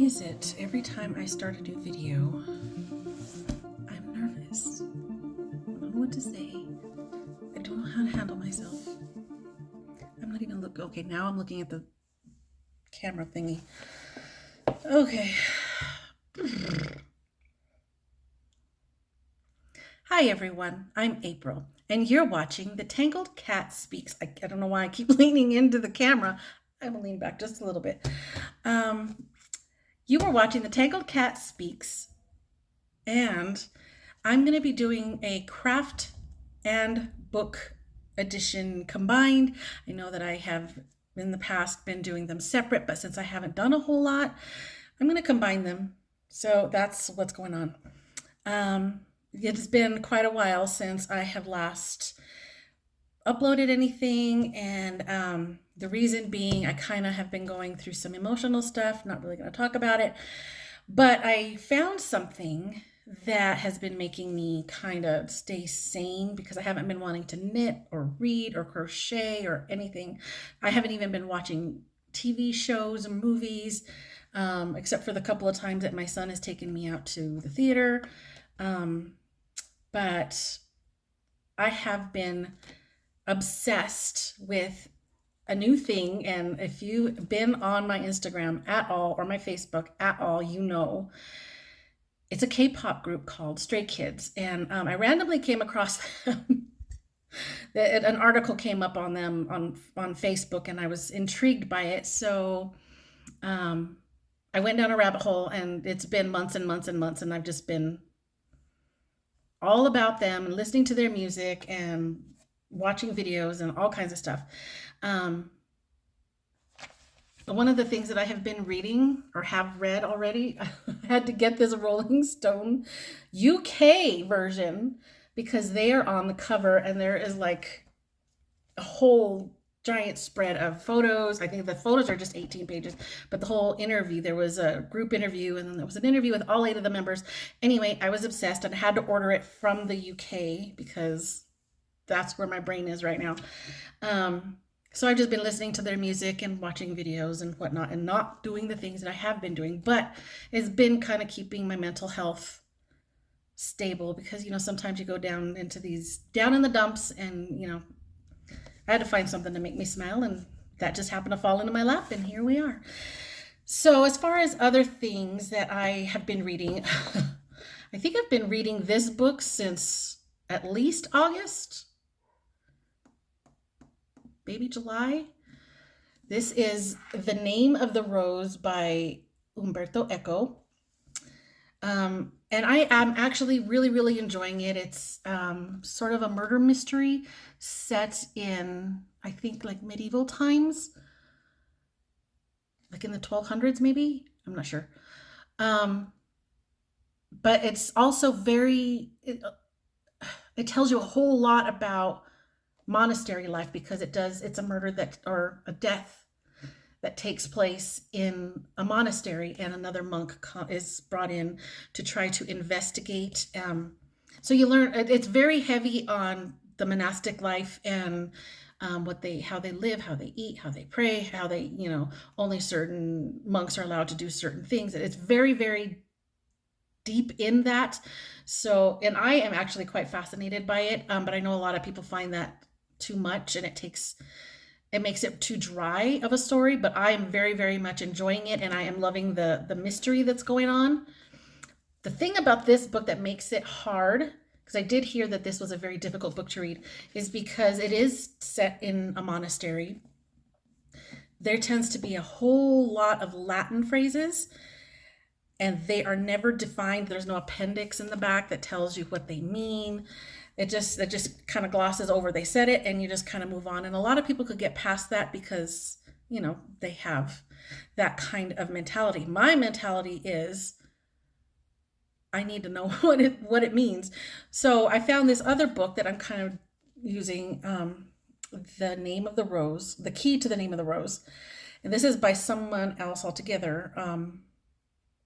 is it every time I start a new video, I'm nervous? I don't know what to say. I don't know how to handle myself. I'm not even looking. Okay, now I'm looking at the camera thingy. Okay. Hi everyone, I'm April, and you're watching The Tangled Cat Speaks. I don't know why I keep leaning into the camera. I'm gonna lean back just a little bit. You are watching The Tangled Cat Speaks, and I'm going to be doing a craft and book edition combined. I know that I have in the past been doing them separate, but since I haven't done a whole lot, I'm going to combine them. So that's what's going on. It's been quite a while since I have last uploaded anything, and the reason being I kind of have been going through some emotional stuff. Not really going to talk about it, but I found something that has been making me kind of stay sane because I haven't been wanting to knit or read or crochet or anything. I haven't even been watching TV shows and movies, except for the couple of times that my son has taken me out to the theater. But I have been obsessed with a new thing, and if you've been on my Instagram at all or my Facebook at all, you know it's a K-pop group called Stray Kids, and I randomly came across them. An article came up on them on Facebook, and I was intrigued by it. So I went down a rabbit hole, and it's been months and months and months, and I've just been all about them and listening to their music and watching videos and all kinds of stuff. One of the things that I have been reading or have read already, I had to get this Rolling Stone UK version because they are on the cover, and there is like a whole giant spread of photos. I think the photos are just 18 pages, but the whole interview, there was a group interview, and then there was an interview with all 8 of the members. Anyway, I was obsessed and had to order it from the UK because that's where my brain is right now. So I've just been listening to their music and watching videos and whatnot, and not doing the things that I have been doing, but it's been kind of keeping my mental health stable because, sometimes you go down in the dumps, and, I had to find something to make me smile, and that just happened to fall into my lap, and here we are. So as far as other things that I have been reading, I think I've been reading this book since at least August, maybe July. This is The Name of the Rose by Umberto Eco. And I am actually really, really enjoying it. It's sort of a murder mystery set in, I think, like medieval times, like in the 1200s, maybe. I'm not sure. But it's also it tells you a whole lot about monastery life because it's a murder or a death that takes place in a monastery, and another monk is brought in to try to investigate. So you learn, it's very heavy on the monastic life and how they live, how they eat, how they pray, how they, only certain monks are allowed to do certain things. It's very, very deep in that. So, and I am actually quite fascinated by it, but I know a lot of people find that too much, and it makes it too dry of a story, but I am very, very much enjoying it, and I am loving the mystery that's going on. The thing about this book that makes it hard, because I did hear that this was a very difficult book to read, is because it is set in a monastery. There tends to be a whole lot of Latin phrases, and they are never defined. There's no appendix in the back that tells you what they mean. It just kind of glosses over. They said it, and you just kind of move on. And a lot of people could get past that because, they have that kind of mentality. My mentality is I need to know what it means. So I found this other book that I'm kind of using, The Name of the Rose, The Key to the Name of the Rose. And this is by someone else altogether.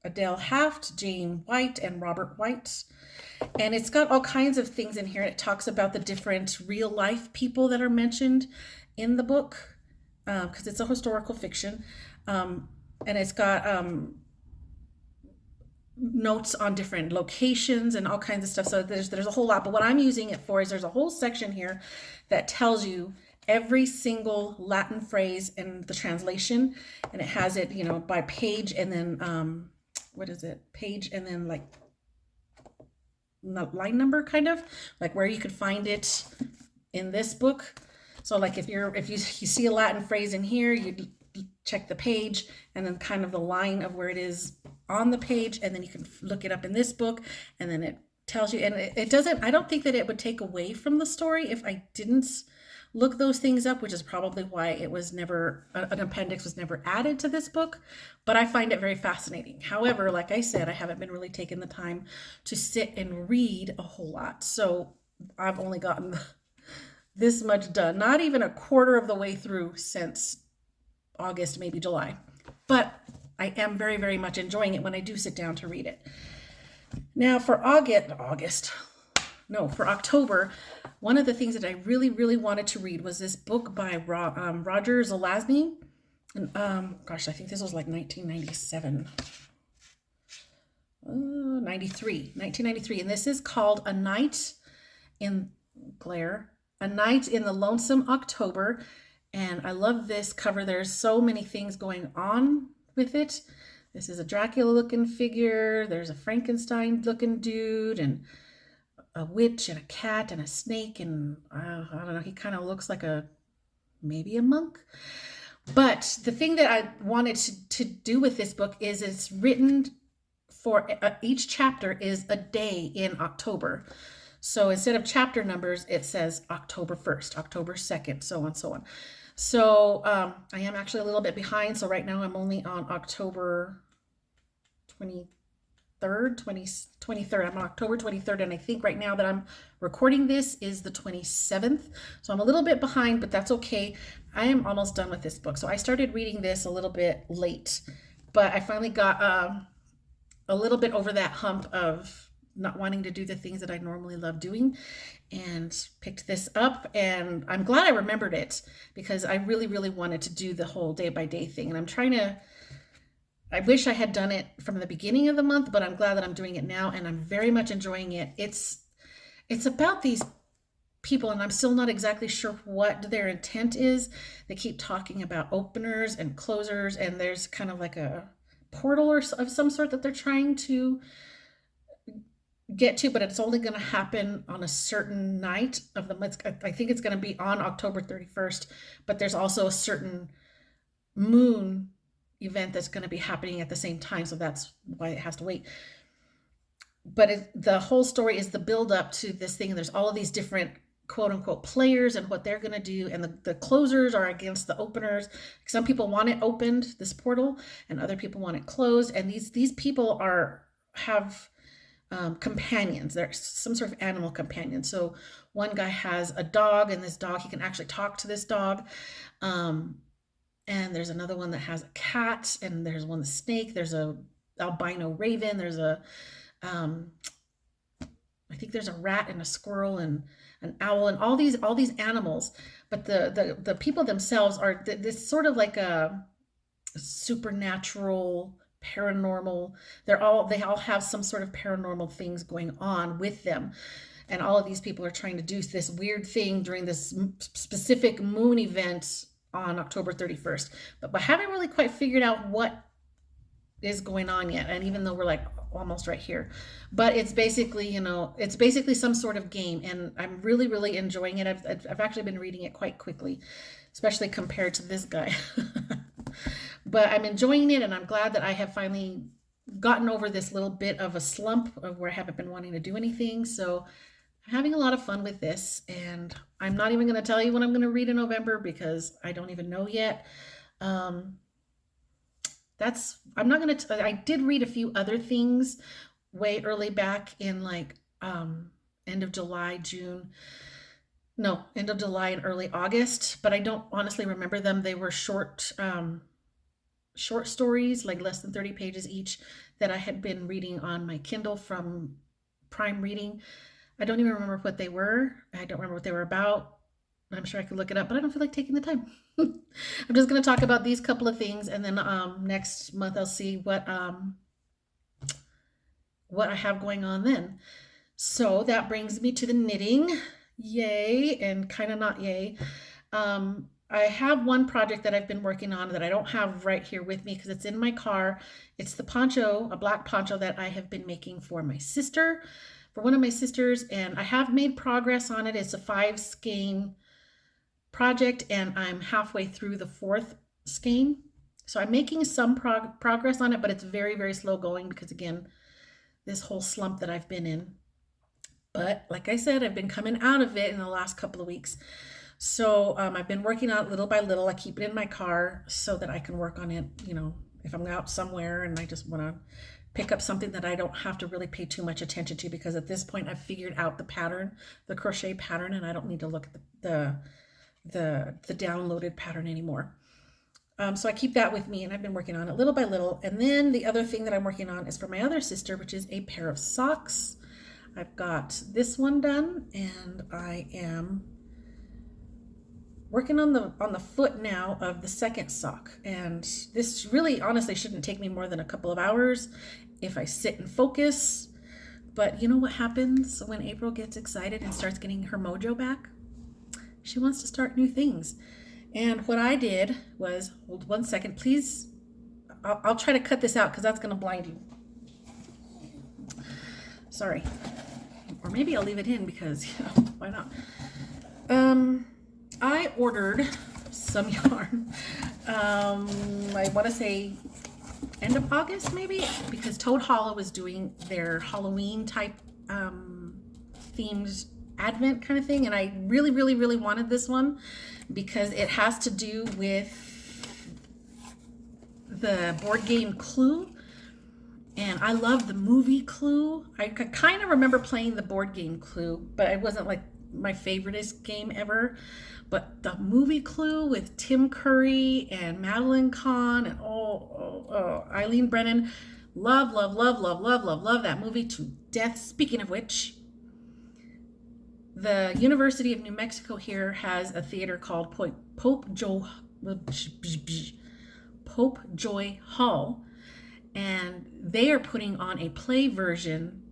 Adele Haft, Jane White, and Robert White. And it's got all kinds of things in here. It talks about the different real life people that are mentioned in the book because it's a historical fiction. And it's got notes on different locations and all kinds of stuff. So there's a whole lot. But what I'm using it for is there's a whole section here that tells you every single Latin phrase in the translation, and it has it, you know, by page, and then what is it? Page, and then like line number, kind of like where you could find it in this book. So like if you see a Latin phrase in here, you check the page and then kind of the line of where it is on the page, and then you can look it up in this book, and then it tells you. And it doesn't, I don't think that it would take away from the story if I didn't look those things up, which is probably why it was never, an appendix was never added to this book. But I find it very fascinating. However, like I said, I haven't been really taking the time to sit and read a whole lot. So I've only gotten this much done, not even a quarter of the way through since August, maybe July. But I am very, very much enjoying it when I do sit down to read it. Now for for October, one of the things that I really, really wanted to read was this book by Roger Zelazny. And gosh, I think this was like 1997. 1993. And this is called A Night in the Lonesome October. And I love this cover. There's so many things going on with it. This is a Dracula looking figure. There's a Frankenstein looking dude, and a witch, and a cat, and a snake, and I don't know, he kind of looks like maybe a monk. But the thing that I wanted to do with this book is it's written for each chapter is a day in October. So instead of chapter numbers, it says October 1st, October 2nd, so on, so on. So I am actually a little bit behind. So right now I'm only on October 23rd. I'm on October 23rd. And I think right now that I'm recording this is the 27th. So I'm a little bit behind, but that's okay. I am almost done with this book. So I started reading this a little bit late, but I finally got a little bit over that hump of not wanting to do the things that I normally love doing, and picked this up. And I'm glad I remembered it, because I really, really wanted to do the whole day by day thing. And I wish I had done it from the beginning of the month, but I'm glad that I'm doing it now, and I'm very much enjoying it. It's about these people, and I'm still not exactly sure what their intent is. They keep talking about openers and closers, and there's kind of like a portal of some sort that they're trying to get to, but it's only going to happen on a certain night of the month. I think it's going to be on October 31st, but there's also a certain moon event that's going to be happening at the same time, so that's why it has to wait. But the whole story is the build up to this thing. There's all of these different quote unquote players and what they're going to do, and the closers are against the openers. Some people want it opened, this portal, and other people want it closed. And these people have companions. They're some sort of animal companion. So one guy has a dog, and this dog, he can actually talk to this dog. And there's another one that has a cat, and there's one, the snake. There's a albino raven. There's I think there's a rat and a squirrel and an owl, and all these animals. But the people themselves are this sort of like a supernatural, paranormal. They all have some sort of paranormal things going on with them, and all of these people are trying to do this weird thing during this specific moon event on October 31st. But I haven't really quite figured out what is going on yet. And even though we're like almost right here, but it's basically, it's basically some sort of game, and I'm really, really enjoying it. I've actually been reading it quite quickly, especially compared to this guy. But I'm enjoying it, and I'm glad that I have finally gotten over this little bit of a slump of where I haven't been wanting to do anything. So I'm having a lot of fun with this, and I'm not even going to tell you what I'm going to read in November, because I don't even know yet. I'm not going to, I did read a few other things way early back in like end of July and early August, but I don't honestly remember them. They were short stories, like less than 30 pages each, that I had been reading on my Kindle from Prime Reading. I don't even remember what they were. I don't remember what they were about. I'm sure I could look it up, but I don't feel like taking the time. I'm just going to talk about these couple of things, and then next month I'll see what what I have going on then. So that brings me to the knitting. Yay, and kind of not yay. I have one project that I've been working on that I don't have right here with me because it's in my car. It's the poncho, a black poncho that I have been making for my sister, for one of my sisters, and I have made progress on it. It's a 5 skein project, and I'm halfway through the 4th skein. So I'm making some progress on it, but it's very, very slow going because, again, this whole slump that I've been in. But like I said, I've been coming out of it in the last couple of weeks. So I've been working on it little by little. I keep it in my car so that I can work on it, if I'm out somewhere and I just want to pick up something that I don't have to really pay too much attention to, because at this point I've figured out the pattern, the crochet pattern, and I don't need to look at the downloaded pattern anymore. So I keep that with me, and I've been working on it little by little. And then the other thing that I'm working on is for my other sister, which is a pair of socks. I've got this one done, and I am working on the foot now of the second sock. And this really honestly shouldn't take me more than a couple of hours if I sit and focus. But you know what happens when April gets excited and starts getting her mojo back? She wants to start new things. And what I did was, hold one second, please. I'll try to cut this out because that's going to blind you. Sorry. Or maybe I'll leave it in because, why not? I ordered some yarn. I want to say end of August maybe, because Toad Hollow is doing their Halloween type themed advent kind of thing, and I really, really, really wanted this one because it has to do with the board game Clue. And I love the movie Clue. I kind of remember playing the board game Clue, but it wasn't like my favoriteest game ever. But the movie Clue with Tim Curry and Madeline Kahn and Eileen Brennan, love, love, love, love, love, love, love that movie to death. Speaking of which, the University of New Mexico here has a theater called Pope Joy Hall. And they are putting on a play version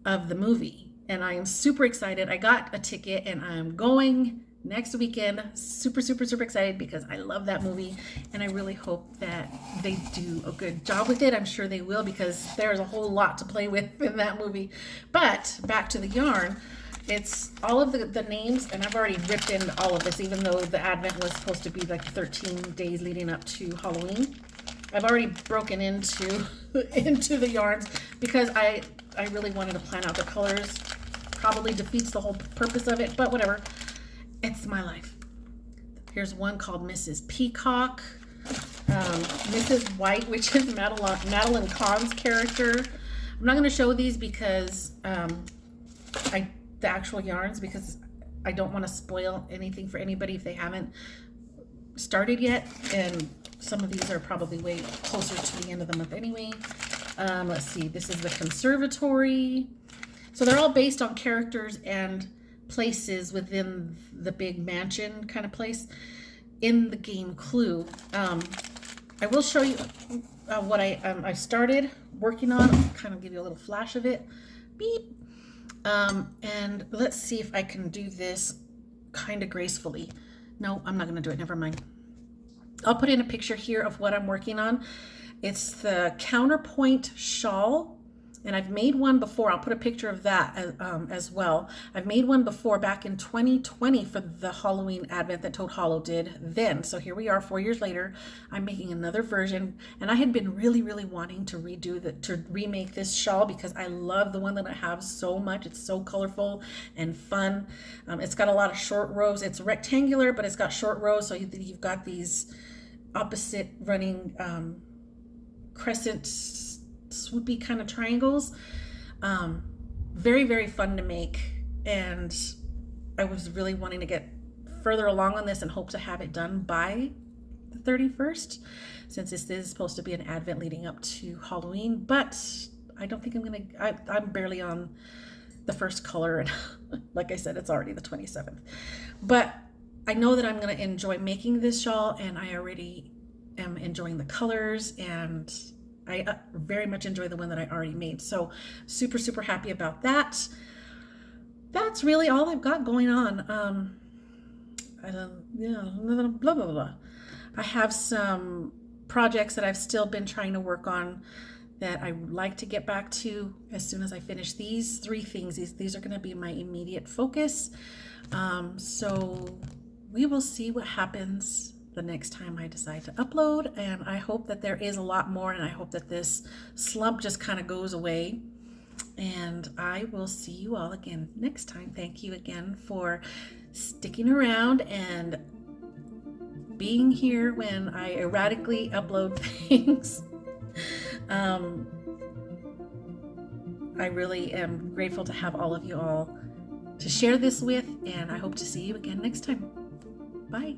of the movie. And I am super excited. I got a ticket and I'm going next weekend. Super, super, super excited because I love that movie. And I really hope that they do a good job with it. I'm sure they will, because there's a whole lot to play with in that movie. But back to the yarn. It's all of the names, and I've already ripped into all of this, even though the Advent was supposed to be like 13 days leading up to Halloween. I've already broken into the yarns because I really wanted to plan out the colors. Probably defeats the whole purpose of it, but whatever. It's my life. Here's one called Mrs. Peacock. Mrs. White, which is Madeline Kahn's character. I'm not going to show these because the actual yarns, because I don't want to spoil anything for anybody if they haven't started yet, and some of these are probably way closer to the end of the month anyway. Let's see, this is the conservatory. So they're all based on characters and places within the big mansion kind of place in the game Clue. I will show you what I started working on. I'll kind of give you a little flash of it. Beep. And let's see if I can do this kind of gracefully. No, I'm not going to do it. Never mind. I'll put in a picture here of what I'm working on. It's the counterpoint shawl, and I've made one before. I'll put a picture of that as well. I've made one before back in 2020 for the Halloween Advent that Toad Hollow did then. So here we are 4 years later. I'm making another version, and I had been really, really wanting to remake this shawl because I love the one that I have so much. It's so colorful and fun. It's got a lot of short rows. It's rectangular, but it's got short rows, so you've got these opposite running crescent swoopy kind of triangles. Very, very fun to make, and I was really wanting to get further along on this and hope to have it done by the 31st, since this is supposed to be an Advent leading up to Halloween. But I don't think I'm barely on the first color, and like I said, it's already the 27th. But I know that I'm going to enjoy making this shawl, and I already am enjoying the colors, and I very much enjoy the one that I already made. So super, super happy about that. That's really all I've got going on. I don't, yeah, blah, blah, blah, blah. I have some projects that I've still been trying to work on that I would like to get back to as soon as I finish these three things. These are going to be my immediate focus. So we will see what happens the next time I decide to upload. And I hope that there is a lot more, and I hope that this slump just kind of goes away. And I will see you all again next time. Thank you again for sticking around and being here when I erratically upload things. I really am grateful to have all of you all to share this with, and I hope to see you again next time. Bye.